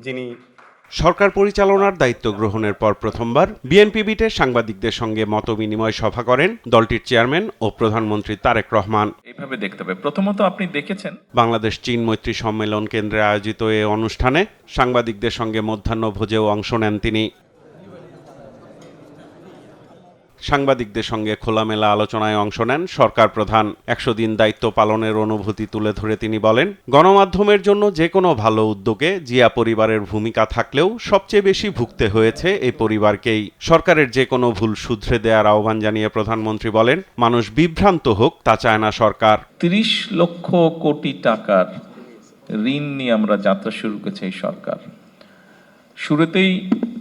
যিনি সরকার পরিচালনার দায়িত্ব গ্রহণের পর প্রথমবার বিএনপি বিটের সাংবাদিকদের সঙ্গে মতবিনিময় সভা করেন দলটির চেয়ারম্যান ও প্রধানমন্ত্রী তারেক রহমান। এইভাবে দেখতে হবে, প্রথমত আপনি দেখেছেন বাংলাদেশ চীন মৈত্রী সম্মেলন কেন্দ্রে আয়োজিত এ অনুষ্ঠানে সাংবাদিকদের সঙ্গে মধ্যাহ্নভোজেও অংশ নেন তিনি। সাংবাদিকদের সঙ্গে খোলামেলা আলোচনায় অংশ নেন সরকার প্রধান। 100 দিন দায়িত্ব পালনের অনুভূতি তুলে ধরে তিনি বলেন, গণমাধ্যমের জন্য যে কোনো ভালো উদ্যোগে জিয়া পরিবারের ভূমিকা থাকলেও সবচেয়ে বেশি ভুগতে হয়েছে এই পরিবারকেই। সরকারের যে কোনো ভুল শুধরে দেওয়ার আহ্বান জানিয়ে প্রধানমন্ত্রী বলেন, মানুষ বিভ্রান্ত হোক তা চায় না সরকার। 30 লক্ষ কোটি টাকার ঋণ নিয়ে আমরা যাত্রা শুরু করেছে এই সরকার। শুরুতেই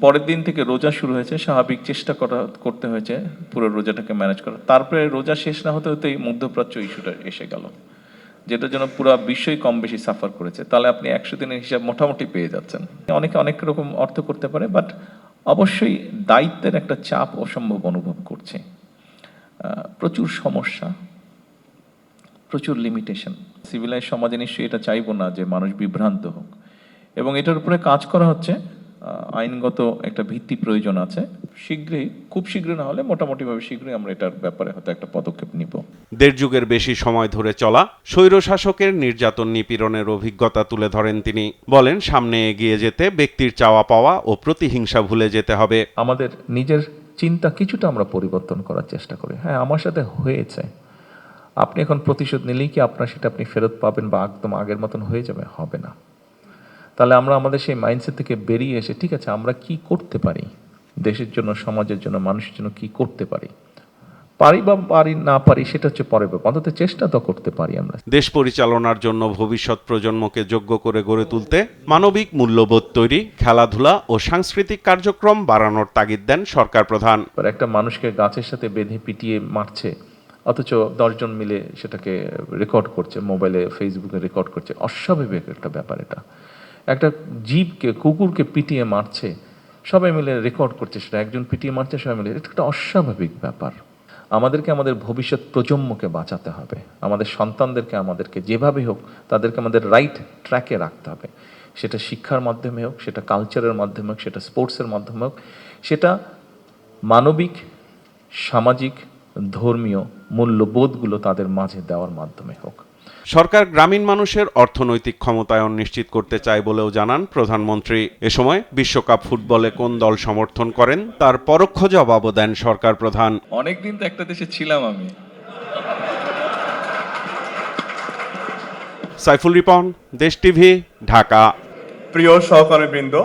পরের দিন থেকে রোজা শুরু হয়েছে, স্বাভাবিক চেষ্টা করতে হয়েছে পুরো রোজাটাকে ম্যানেজ করা। তারপরে রোজা শেষ না হতে হতেই মধ্যপ্রাচ্য ইস্যুটা এসে গেল, যেটার জন্য পুরো বিশ্বই কম বেশি সাফার করেছে। তাহলে আপনি 100 দিনের হিসাব মোটামুটি পেয়ে যাচ্ছেন। অনেকে অনেক রকম অর্থ করতে পারে, বাট অবশ্যই দায়িত্বের একটা চাপ অসম্ভব অনুভব করছে। প্রচুর সমস্যা, প্রচুর লিমিটেশন। সিভিলাইজ সমাজে নিশ্চয়ই এটা চাইবো না যে মানুষ বিভ্রান্ত হোক, এবং এটার উপরে কাজ করা হচ্ছে। আইনগত একটা ভিত্তি প্রয়োজন আছে। শীঘ্রই, খুব শীঘ্র না হলে মোটামুটিভাবে শীঘ্রই আমরা এটার ব্যাপারে হয়তো একটা পদক্ষেপ নিব। 1.5 যুগের বেশি সময় ধরে চলা স্বৈরশাসকের নির্যাতন নিপীড়নের অভিজ্ঞতা তুলে ধরেন তিনি। বলেন, সামনে এগিয়ে যেতে ব্যক্তির চাওয়া পাওয়া ও প্রতিহিংসা ভুলে যেতে হবে। আমাদের নিজের চিন্তা কিছুটা আমরা পরিবর্তন করার চেষ্টা করি। হ্যাঁ, আমার সাথে হয়েছে। আপনি এখন প্রতিশোধ নিলেই কি আপনার সেটা আপনি ফেরত পাবেন বা একদম আগের মতন হয়ে যাবে? হবে না। তাহলে আমরা আমাদের সেই মাইন্ডসেট থেকে বেরিয়ে এসে, ঠিক আছে, আমরা কি করতে পারি দেশের জন্য, সমাজের জন্য, মানুষের জন্য কি করতে পারি বা পারি না পারি সেটা হচ্ছে পরের ব্যাপার, অন্তত চেষ্টা তো করতে পারি আমরা। দেশ পরিচালনার জন্য ভবিষ্যৎ প্রজন্মকে যোগ্য করে গড়ে তুলতে মানবিক মূল্যবোধ তৈরি, খেলাধুলা ও সাংস্কৃতিক কার্যক্রম বাড়ানোর তাগিদ দেন সরকার প্রধান। একটা মানুষকে গাছের সাথে বেঁধে পিটিয়ে মারছে, অথচ 10 জন মিলে সেটাকে রেকর্ড করছে, মোবাইলে ফেসবুকে রেকর্ড করছে। অস্বাভাবিক একটা ব্যাপার এটা। একটা জীবকে, কুকুরকে পিটিয়ে মারছে, সবাই মিলে রেকর্ড করছে, সেটা একজন পিটিয়ে মারছে, সবাই মিলে। এটা একটা অস্বাভাবিক ব্যাপার। আমাদেরকে আমাদের ভবিষ্যৎ প্রজন্মকে বাঁচাতে হবে। আমাদের সন্তানদেরকে, আমাদেরকে যেভাবে হোক তাদেরকে আমাদের রাইট ট্র্যাকে রাখতে হবে। সেটা শিক্ষার মাধ্যমে হোক, সেটা কালচারের মাধ্যমে হোক, সেটা স্পোর্টসের মাধ্যমে হোক, সেটা মানবিক, সামাজিক, ধর্মীয় মূল্যবোধগুলো তাদের মাঝে দেওয়ার মাধ্যমে হোক। সরকার গ্রামীণ মানুষের অর্থনৈতিক ক্ষমতায়ন নিশ্চিত করতে চায় বলেও জানান প্রধানমন্ত্রী। এ সময় বিশ্বকাপ ফুটবলে কোন দল সমর্থন করেন তার পরোক্ষ জবাবও দেন সরকার প্রধান। অনেকদিন তো একটা দেশে ছিলাম আমি। সাইফুল রিপন, দেশ টিভি, ঢাকা। প্রিয় সহকর্মীবৃন্দ,